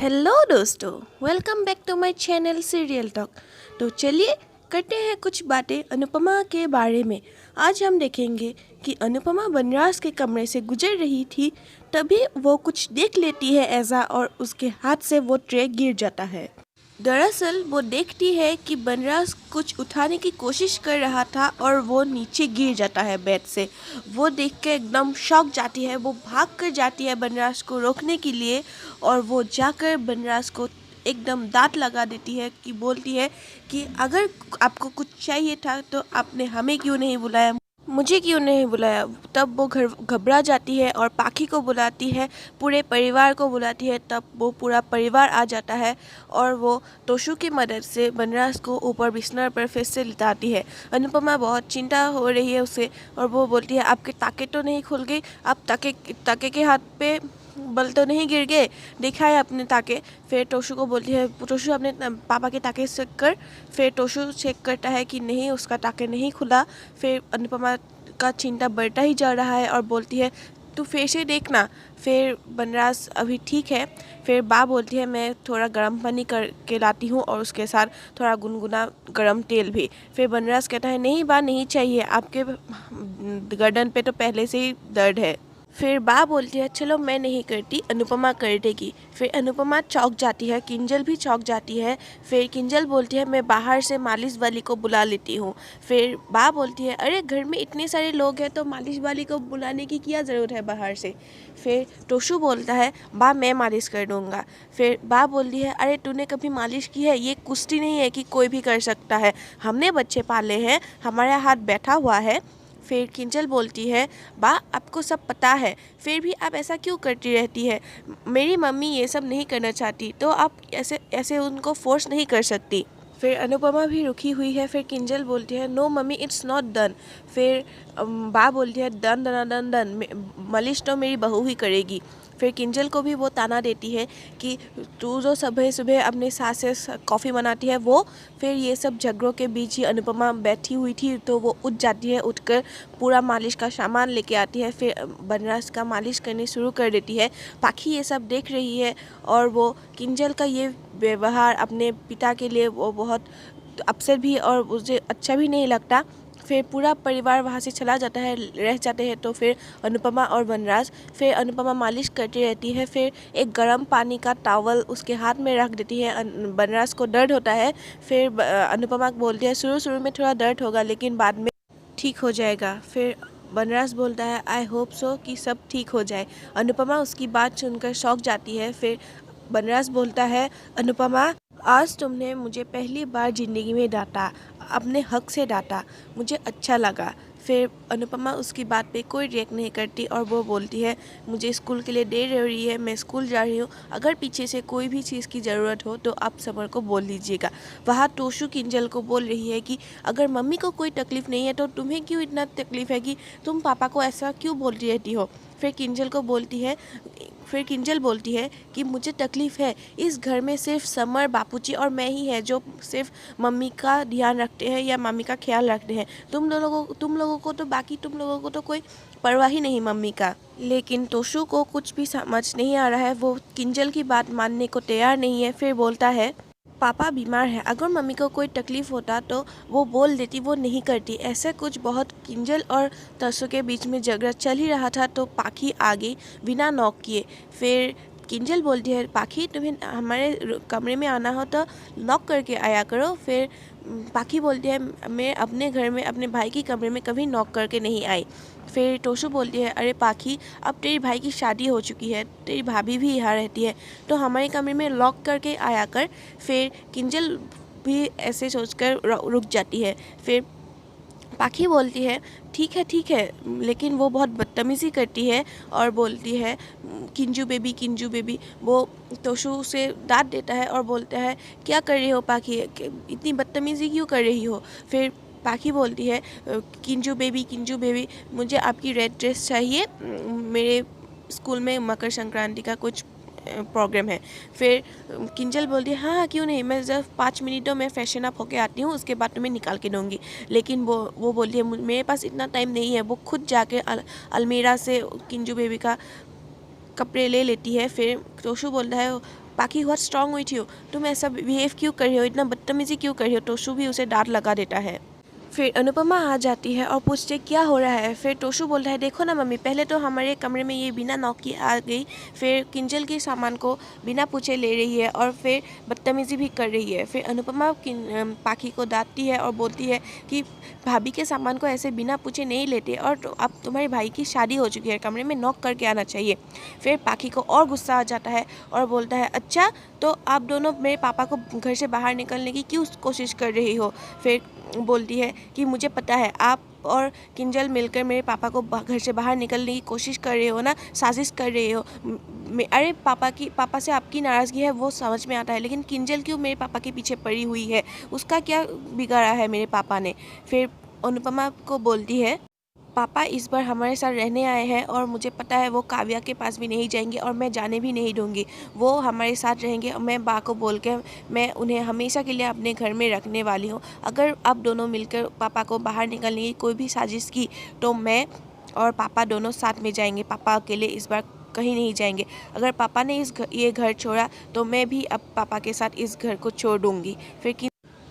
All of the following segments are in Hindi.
हेलो दोस्तों, welcome back to my channel serial talk. तो चलिए करते हैं कुछ बातें अनुपमा के बारे में। आज हम देखेंगे कि अनुपमा बनराज के कमरे से गुजर रही थी, तभी वो कुछ देख लेती है ऐसा और उसके हाथ से वो ट्रे गिर जाता है। दरअसल वो देखती है कि बनराज कुछ उठाने की कोशिश कर रहा था और वो नीचे गिर जाता है बेड से। वो देख के एकदम शॉक जाती है, वो भाग कर जाती है बनराज को रोकने के लिए और वो जाकर बनराज को एकदम दांत लगा देती है कि बोलती है कि अगर आपको कुछ चाहिए था तो आपने हमें क्यों नहीं बुलाया, मुझे क्यों नहीं बुलाया। तब वो घबरा जाती है और पाखी को बुलाती है, पूरे परिवार को बुलाती है। तब वो पूरा परिवार आ जाता है और वो तोशु की मदद से बनराज को ऊपर बिस्तर पर फिर से लिटाती है। अनुपमा बहुत चिंता हो रही है उसे और वो बोलती है आपके ताके तो नहीं खुल गए, आप ताके के हाथ पे बल तो नहीं गिर गए, दिखाए अपने ताके। फिर टोशू को बोलती है, टोशू अपने पापा के ताके चेक कर। फिर टोशू चेक करता है कि नहीं, उसका ताके नहीं खुला। फिर अनुपमा का चिंता बढ़ता ही जा रहा है और बोलती है तू फिर से देखना। फिर बनराज अभी ठीक है। फिर बा बोलती है मैं थोड़ा गर्म पानी करके लाती हूँ और उसके साथ थोड़ा गुनगुना गर्म तेल भी। फिर बनराज कहता है नहीं बा, नहीं चाहिए, आपके गर्दन पे तो पहले से ही दर्द है। फिर बा बोलती है चलो मैं नहीं करती, अनुपमा कर देगी। फिर अनुपमा चौंक जाती है, किंजल भी चौंक जाती है। फिर किंजल बोलती है मैं बाहर से मालिश वाली को बुला लेती हूँ। फिर बा बोलती है अरे घर में इतने सारे लोग हैं तो मालिश वाली को बुलाने की क्या ज़रूरत है बाहर से। फिर टोशू बोलता है बा मैं मालिश कर दूँगा। फिर बा बोलती है अरे तूने कभी मालिश की है, ये कुश्ती नहीं है कि कोई भी कर सकता है, हमने बच्चे पाले हैं, हमारा हाथ बैठा हुआ है। फिर किंजल बोलती है बा आपको सब पता है, फिर भी आप ऐसा क्यों करती रहती है, मेरी मम्मी ये सब नहीं करना चाहती तो आप ऐसे ऐसे उनको फोर्स नहीं कर सकती। फिर अनुपमा भी रुकी हुई है। फिर किंजल बोलती है no mummy it's not done. फिर बा बोलती है डन डन डन डन, मालिश तो मेरी बहू ही करेगी। फिर किंजल को भी वो ताना देती है कि तू जो सुबह सुबह अपने सास से कॉफ़ी बनाती है वो। फिर ये सब झगड़ों के बीच ही अनुपमा बैठी हुई थी तो वो उठ जाती है, उठकर पूरा मालिश का सामान लेके आती है। फिर बनराज का मालिश करनी शुरू कर देती है। पाखी ये सब देख रही है और वो किंजल का ये व्यवहार अपने पिता के लिए वो बहुत अपसेट भी और उसे अच्छा भी नहीं लगता। फिर पूरा परिवार वहाँ से चला जाता है, रह जाते हैं। तो फिर अनुपमा और बनराज, फिर अनुपमा मालिश करती रहती है। फिर एक गर्म पानी का टॉवल उसके हाथ में रख देती है। बनराज को दर्द होता है। फिर अनुपमा बोलती है शुरू शुरू में थोड़ा दर्द होगा लेकिन बाद में ठीक हो जाएगा। फिर बनराज बोलता है आई होप सो कि सब ठीक हो जाए। अनुपमा उसकी बात सुनकर शौक जाती है। फिर बनराज बोलता है अनुपमा आज तुमने मुझे पहली बार ज़िंदगी में डांटा, अपने हक से डांटा, मुझे अच्छा लगा। फिर अनुपमा उसकी बात पे कोई रिएक्ट नहीं करती और वो बोलती है मुझे स्कूल के लिए देर हो रही है, मैं स्कूल जा रही हूँ, अगर पीछे से कोई भी चीज़ की ज़रूरत हो तो आप समर को बोल लीजिएगा। वहाँ टोशू किंजल को बोल रही है कि अगर मम्मी को कोई तकलीफ़ नहीं है तो तुम्हें क्यों इतना तकलीफ़ है कि तुम पापा को ऐसा क्यों बोलती रहती हो। फिर किंजल बोलती है कि मुझे तकलीफ़ है, इस घर में सिर्फ समर, बापूजी और मैं ही है जो सिर्फ मम्मी का ध्यान रखते हैं या मम्मी का ख्याल रखते हैं। तुम लोगों को तो बाकी तुम लोगों को तो कोई परवाह ही नहीं मम्मी का। लेकिन तोशू को कुछ भी समझ नहीं आ रहा है, वो किंजल की बात मानने को तैयार नहीं है। फिर बोलता है पापा बीमार है, अगर मम्मी को कोई तकलीफ़ होता तो वो बोल देती, वो नहीं करती। ऐसे कुछ बहुत किंजल और तसु के बीच में झगड़ा चल ही रहा था तो पाखी आ गई बिना नॉक किए। फिर किंजल बोलती है पाखी तुम्हें हमारे कमरे में आना हो तो नॉक करके आया करो। फिर पाखी बोलती है मैं अपने घर में अपने भाई के कमरे में कभी नॉक करके नहीं आई। फिर टोशू बोलती है अरे पाखी अब तेरी भाई की शादी हो चुकी है, तेरी भाभी भी यहाँ रहती है तो हमारे कमरे में लॉक करके आया कर। फिर किंजल भी ऐसे सोचकर रुक जाती है। फिर पाखी बोलती है ठीक है, लेकिन वो बहुत बदतमीज़ी करती है और बोलती है किंजू बेबी। वो तोशू से डांट देता है और बोलता है क्या कर रही हो पाखी, इतनी बदतमीज़ी क्यों कर रही हो। फिर पाखी बोलती है किंजू बेबी मुझे आपकी रेड ड्रेस चाहिए, मेरे स्कूल में मकर संक्रांति का कुछ प्रोग्राम है। फिर किंजल बोलती है हाँ क्यों नहीं, मैं जब 5 मिनटों में फैशन अप होके आती हूँ उसके बाद तुम्हें निकाल के दूँगी। लेकिन वो बोलती है मेरे पास इतना टाइम नहीं है। वो खुद जाके अलमीरा से किंजू बेबी का कपड़े ले लेती है। फिर तोशू बोलता है पाखी व्हाट स्ट्रॉन्ग विथ यू, तुम ऐसा बिहेव क्यों कर रही हो, इतना बदतमीजी क्यों कर रही हो। टोशू भी उसे डांट लगा देता है। फिर अनुपमा आ जाती है और पूछती है क्या हो रहा है। फिर टोशू बोलता है देखो ना मम्मी, पहले तो हमारे कमरे में ये बिना नॉक की आ गई, फिर किंजल के सामान को बिना पूछे ले रही है और फिर बदतमीज़ी भी कर रही है। फिर अनुपमा पाखी को डांटती है और बोलती है कि भाभी के सामान को ऐसे बिना पूछे नहीं लेते, और अब तुम्हारे भाई की शादी हो चुकी है, कमरे में नॉक करके आना चाहिए। फिर पाखी को और गुस्सा आ जाता है और बोलता है अच्छा तो आप दोनों मेरे पापा को घर से बाहर निकलने की क्यों कोशिश कर रही हो। फिर बोलती है कि मुझे पता है आप और किंजल मिलकर मेरे पापा को घर से बाहर निकलने की कोशिश कर रहे हो ना, साजिश कर रहे हो। अरे पापा से आपकी नाराज़गी है वो समझ में आता है, लेकिन किंजल क्यों मेरे पापा के पीछे पड़ी हुई है, उसका क्या बिगाड़ा है मेरे पापा ने। फिर अनुपमा को बोलती है पापा इस बार हमारे साथ रहने आए हैं और मुझे पता है वो काव्या के पास भी नहीं जाएंगे और मैं जाने भी नहीं दूंगी, वो हमारे साथ रहेंगे। और मैं बा को बोल के मैं उन्हें हमेशा के लिए अपने घर में रखने वाली हूँ। अगर आप दोनों मिलकर पापा को बाहर निकलने की कोई भी साजिश की तो मैं और पापा दोनों साथ में जाएंगे, पापा अकेले इस बार कहीं नहीं जाएंगे। अगर पापा ने ये घर छोड़ा तो मैं भी अब पापा के साथ इस घर को छोड़ दूँगी।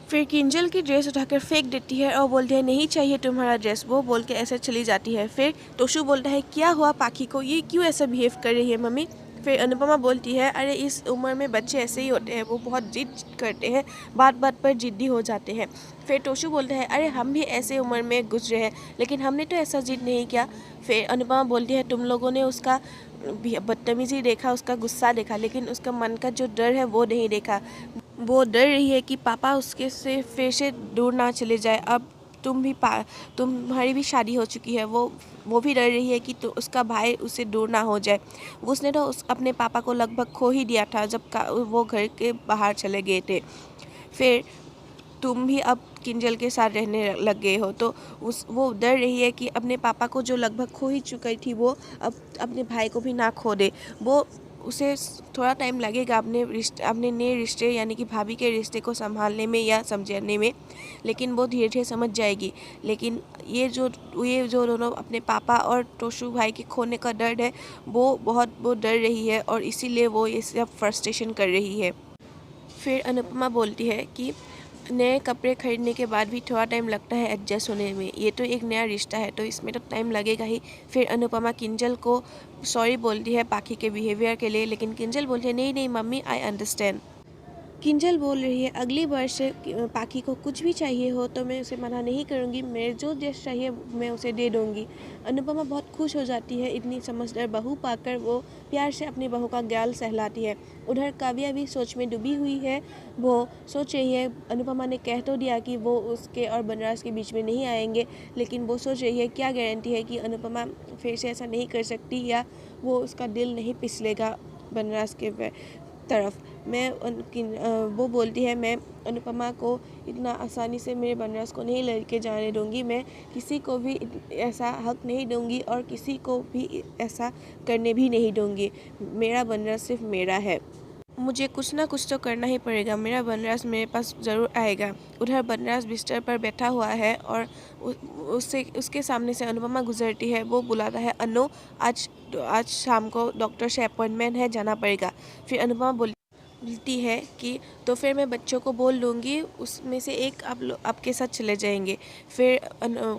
फिर किंजल की ड्रेस उठाकर फेंक देती है और बोलती है नहीं चाहिए तुम्हारा ड्रेस, वो बोल के ऐसे चली जाती है। फिर टोशू बोलता है क्या हुआ पाखी को, ये क्यों ऐसा बिहेव कर रही है मम्मी। फिर अनुपमा बोलती है अरे इस उम्र में बच्चे ऐसे ही होते हैं, वो बहुत जिद करते हैं, बात बात पर जिद्दी हो जाते हैं। फिर टोशू बोलता है अरे हम भी ऐसे उम्र में गुजरे हैं, लेकिन हमने तो ऐसा जिद नहीं किया। फिर अनुपमा बोलती है तुम लोगों ने उसका बदतमीजी देखा, उसका गुस्सा देखा, लेकिन उसका मन का जो डर है वो नहीं देखा। वो डर रही है कि पापा उसके से फिर से दूर ना चले जाए। अब तुम्हारी भी शादी हो चुकी है, वो भी डर रही है कि तो उसका भाई उससे दूर ना हो जाए। उसने तो अपने पापा को लगभग खो ही दिया था जब वो घर के बाहर चले गए थे। फिर तुम भी अब किंजल के साथ रहने लग गए हो, तो वो डर रही है कि अपने पापा को जो लगभग खो ही चुकी थी वो अब अपने भाई को भी ना खो दे। वो उसे थोड़ा टाइम लगेगा अपने नए रिश्ते यानी कि भाभी के रिश्ते को संभालने में या समझने में, लेकिन वो धीरे धीरे समझ जाएगी। लेकिन ये जो दोनों अपने पापा और टोशू भाई के खोने का डर है वो डर रही है और इसीलिए वो ये सब फ्रस्ट्रेशन कर रही है। फिर अनुपमा बोलती है कि नए कपड़े खरीदने के बाद भी थोड़ा टाइम लगता है एडजस्ट होने में, ये तो एक नया रिश्ता है तो इसमें तो टाइम लगेगा ही। फिर अनुपमा किंजल को सॉरी बोलती है पाखी के बिहेवियर के लिए, लेकिन किंजल बोलती है नहीं नहीं मम्मी आई अंडरस्टैंड। किंजल बोल रही है अगली बार से पाखी को कुछ भी चाहिए हो तो मैं उसे मना नहीं करूँगी, मेरे जो ड्रेस चाहिए मैं उसे दे दूँगी। अनुपमा बहुत खुश हो जाती है, इतनी समझदार बहू पाकर वो प्यार से अपनी बहू का गाल सहलाती है। उधर काव्या भी सोच में डूबी हुई है, वो सोच रही है अनुपमा ने कह तो दिया कि वो उसके और बनराज के बीच में नहीं आएंगे, लेकिन वो सोच रही है क्या गारंटी है कि अनुपमा फिर से ऐसा नहीं कर सकती या वो उसका दिल नहीं पिसलेगा बनराज के तरफ। वो बोलती है मैं अनुपमा को इतना आसानी से मेरे बनराज को नहीं लेके जाने दूंगी, मैं किसी को भी ऐसा हक नहीं दूंगी और किसी को भी ऐसा करने भी नहीं दूंगी। मेरा बनराज सिर्फ मेरा है, मुझे कुछ ना कुछ तो करना ही पड़ेगा, मेरा बनराज मेरे पास ज़रूर आएगा। उधर बनराज बिस्तर पर बैठा हुआ है और उसके सामने से अनुपमा गुजरती है। वो बुलाता है अनु आज शाम को डॉक्टर से अपॉइंटमेंट है, जाना पड़ेगा। फिर अनुपमा बोलती है कि तो फिर मैं बच्चों को बोल दूँगी, उसमें से एक आपके साथ चले जाएंगे। फिर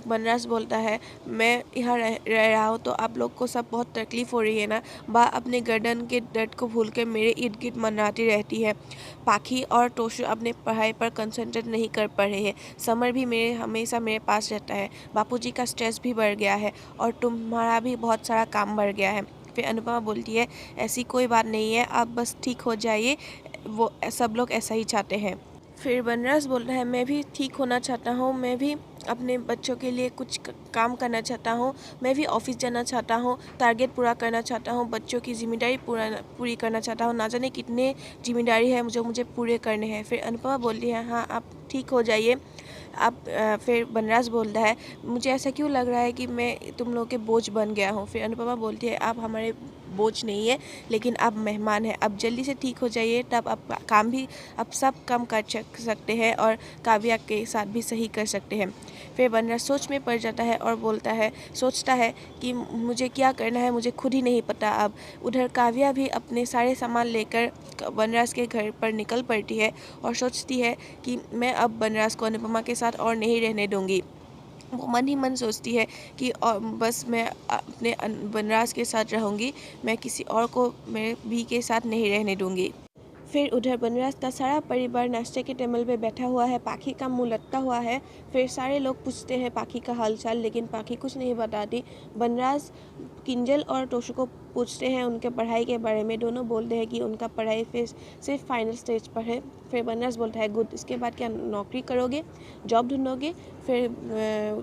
बनराज बोलता है मैं यहाँ रह रहा हूँ तो आप लोग को सब बहुत तकलीफ़ हो रही है ना। बा अपने गर्दन के दर्द को भूल कर मेरे इर्द गिर्द मंडराती रहती है। पाखी और टोशू अपने पढ़ाई पर कंसंट्रेट नहीं कर पा रहे हैं। समर भी हमेशा मेरे पास रहता है। बापूजी का स्ट्रेस भी बढ़ गया है और तुम्हारा भी बहुत सारा काम बढ़ गया है। फिर अनुपमा बोलती है ऐसी कोई बात नहीं है, आप बस ठीक हो जाइए, वो सब लोग ऐसा ही चाहते हैं। फिर बनराज बोल रहा है मैं भी ठीक होना चाहता हूँ, मैं भी अपने बच्चों के लिए कुछ काम करना चाहता हूँ, मैं भी ऑफिस जाना चाहता हूँ, टारगेट पूरा करना चाहता हूँ, बच्चों की जिम्मेदारी पूरी करना चाहता हूँ, ना जाने कितने जिम्मेदारी है जो मुझे पूरे करने हैं। फिर अनुपमा बोलती है हाँ आप ठीक हो जाइए। फिर बनराज बोलता है मुझे ऐसा क्यों लग रहा है कि मैं तुम लोगों के बोझ बन गया हूँ। फिर अनुपमा बोलती है आप हमारे बोझ नहीं है, लेकिन आप मेहमान हैं, अब जल्दी से ठीक हो जाइए, तब आप सब काम कर सकते हैं और काव्या के साथ भी सही कर सकते हैं। फिर बनराज सोच में पड़ जाता है और सोचता है कि मुझे क्या करना है, मुझे खुद ही नहीं पता अब। उधर काव्या भी अपने सारे सामान लेकर बनराज के घर पर निकल पड़ती है और सोचती है कि मैं अब बनराज को अनुपमा के साथ और नहीं रहने दूंगी। वो मन ही मन सोचती है कि बस मैं अपने बनराज के साथ रहूँगी, मैं किसी और को मेरे भी के साथ नहीं रहने दूंगी। फिर उधर बनराज का सारा परिवार नाश्ते के टेबल पे बैठा हुआ है, पाखी का मुंह लटका हुआ है। फिर सारे लोग पूछते हैं पाखी का हालचाल, लेकिन पाखी कुछ नहीं बताती। बनराज किंजल और टोशू को पूछते हैं उनके पढ़ाई के बारे में। दोनों बोलते हैं कि उनका पढ़ाई सिर्फ फाइनल स्टेज पर है। फिर बनराज बोलता है गुड, इसके बाद क्या नौकरी करोगे, जॉब ढूंढोगे? फिर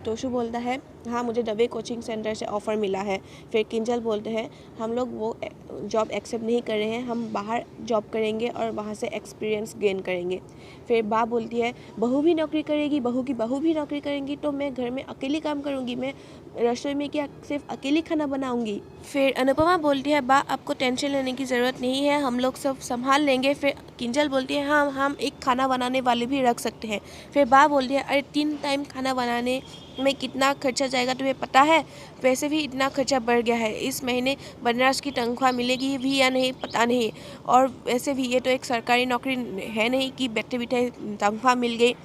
टोशू बोलता है हाँ, मुझे दवे कोचिंग सेंटर से ऑफ़र मिला है। फिर किंजल बोलते हैं हम लोग वो जॉब एक्सेप्ट नहीं कर रहे हैं, हम बाहर जॉब करेंगे और वहाँ से एक्सपीरियंस गेन करेंगे। फिर बा बोलती है बहू भी नौकरी करेगी, बहू की बहू भी नौकरी करेंगी तो मैं घर में अकेली काम करूँगी, मैं रसोई में क्या सिर्फ अकेली खाना बनाऊँगी। फिर अनुपमा बोलती है बा आपको टेंशन लेने की ज़रूरत नहीं है, हम लोग सब संभाल लेंगे। फिर किंजल बोलती है हाँ, हम एक खाना बनाने वाले भी रख सकते हैं। फिर बा बोलती है अरे 3 टाइम खाना बनाने में कितना खर्चा जाएगा तुम्हें पता है? वैसे भी इतना खर्चा बढ़ गया है, इस महीने बनराज की तनख्वाह मिलेगी भी या नहीं पता नहीं, और वैसे भी ये तो एक सरकारी नौकरी है नहीं कि बैठे बैठे तनख्वाह मिल गई,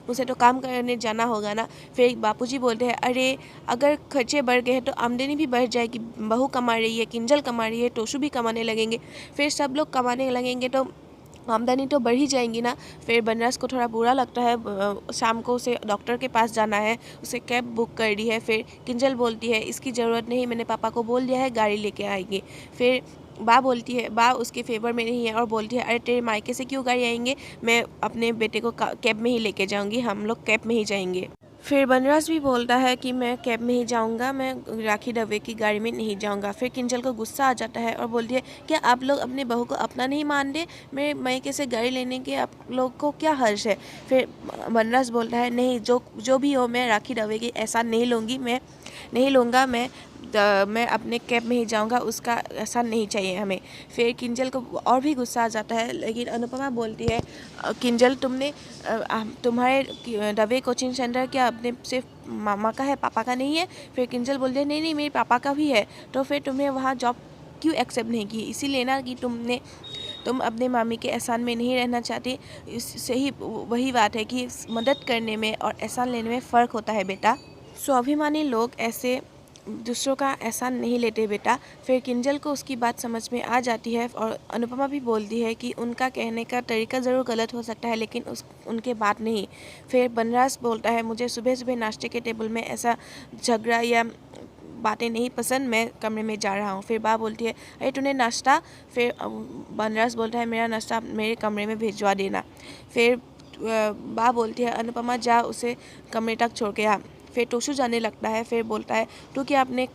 उसे तो काम करने जाना होगा ना। फिर बापूजी बोलते हैं अरे अगर खर्चे बढ़ गए हैं तो आमदनी भी बढ़ जाएगी, बहू कमा रही है, किंजल कमा रही है, टोशू भी कमाने लगेंगे, फिर सब लोग कमाने लगेंगे तो आमदनी तो बढ़ ही जाएंगी ना। फिर बनराज को थोड़ा बुरा लगता है, शाम को उसे डॉक्टर के पास जाना है, उसे कैब बुक कर दी है। फिर किंजल बोलती है इसकी ज़रूरत नहीं, मैंने पापा को बोल दिया है गाड़ी लेके आएंगे। फिर बा बोलती है, बा उसके फेवर में नहीं है और बोलती है अरे तेरे मायके से क्यों गाड़ी आएंगे, मैं अपने बेटे को कैब में ही लेके जाऊंगी, हम लोग कैब में ही जाएंगे। फिर बनराज भी बोलता है कि मैं कैब में ही जाऊंगा, मैं राखी दवे की गाड़ी में नहीं जाऊंगा। फिर किंजल को गुस्सा आ जाता है और बोलती है क्या आप लोग अपने बहू को अपना नहीं मान रहे, मेरे मायके से गाड़ी लेने के आप लोग को क्या हर्ष है? फिर बनराज बोलता है नहीं, जो भी हो मैं राखी दवे की ऐसा नहीं लूँगी, मैं नहीं लूँगा, मैं अपने कैब में ही जाऊंगा, उसका ऐसा नहीं चाहिए हमें। फिर किंजल को और भी गुस्सा आ जाता है, लेकिन अनुपमा बोलती है किंजल तुम्हारे दवे कोचिंग सेंटर क्या अपने सिर्फ मामा का है, पापा का नहीं है? फिर किंजल बोलती है नहीं नहीं, मेरे पापा का भी है, तो फिर तुम्हें वहाँ जॉब क्यों एक्सेप्ट नहीं की? इसीलिए ना कि तुम अपने मामी के एहसान में नहीं रहना चाहती। इससे ही वही बात है कि मदद करने में और एहसान लेने में फ़र्क होता है बेटा। स्वाभिमानी लोग ऐसे दूसरों का एहसान नहीं लेते बेटा। फिर किंजल को उसकी बात समझ में आ जाती है और अनुपमा भी बोलती है कि उनका कहने का तरीका ज़रूर गलत हो सकता है, लेकिन उनके बात नहीं। फिर बनराज बोलता है मुझे सुबह सुबह नाश्ते के टेबल में ऐसा झगड़ा या बातें नहीं पसंद, मैं कमरे में जा रहा हूँ। फिर बा बोलती है अरे तूने नाश्ता? फिर बनराज बोलता है मेरा नाश्ता मेरे कमरे में भिजवा देना। फिर बा बोलती है अनुपमा जा उसे कमरे तक छोड़ के आ। फिर टोशू जाने लगता है, फिर बोलता है तू क्या अपने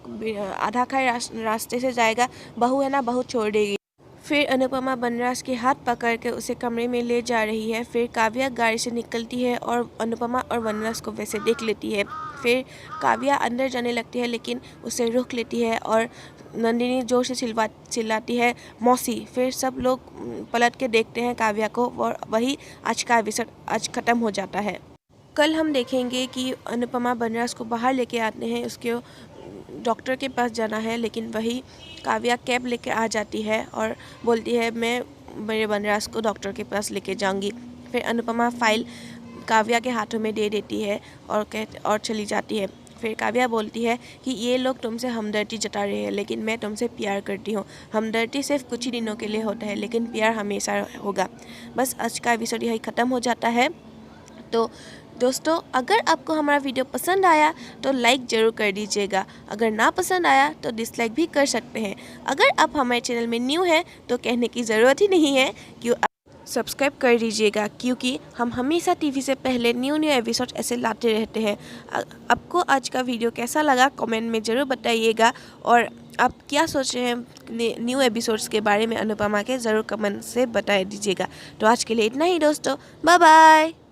आधा खाए रास्ते से जाएगा, बहू है ना, बहू छोड़ देगी। फिर अनुपमा बनराज के हाथ पकड़ के उसे कमरे में ले जा रही है। फिर काव्या गाड़ी से निकलती है और अनुपमा और बनराज को वैसे देख लेती है। फिर काव्या अंदर जाने लगती है लेकिन उसे रोक लेती है और नंदिनी जोर से चिल्लाती है मौसी। फिर सब लोग पलट के देखते हैं काव्या को और वही आज का एपिसोड आज ख़त्म हो जाता है। कल हम देखेंगे कि अनुपमा बनराज को बाहर लेके आते हैं, उसके डॉक्टर के पास जाना है, लेकिन वही काव्या कैब लेके आ जाती है और बोलती है मैं मेरे बनराज को डॉक्टर के पास लेके जाऊंगी। फिर अनुपमा फाइल काव्या के हाथों में दे देती है और चली जाती है। फिर काव्या बोलती है कि ये लोग तुमसे हमदर्दी जता रहे हैं, लेकिन मैं तुमसे प्यार करती हूँ। हमदर्दी सिर्फ कुछ ही दिनों के लिए होता है, लेकिन प्यार हमेशा होगा। बस आज का एपिसोड यही ख़त्म हो जाता है। तो दोस्तों, अगर आपको हमारा वीडियो पसंद आया तो लाइक ज़रूर कर दीजिएगा, अगर ना पसंद आया तो डिसलाइक भी कर सकते हैं। अगर आप हमारे चैनल में न्यू हैं तो कहने की ज़रूरत ही नहीं है कि सब्सक्राइब कर दीजिएगा, क्योंकि हम हमेशा टीवी से पहले न्यू एपिसोड ऐसे लाते रहते हैं। आपको आज का वीडियो कैसा लगा कमेंट में ज़रूर बताइएगा, और आप क्या सोच रहे हैं न्यू एपिसोड्स के बारे में अनुपमा के, ज़रूर कमेंट से बता दीजिएगा। तो आज के लिए इतना ही दोस्तों, बाय बाय।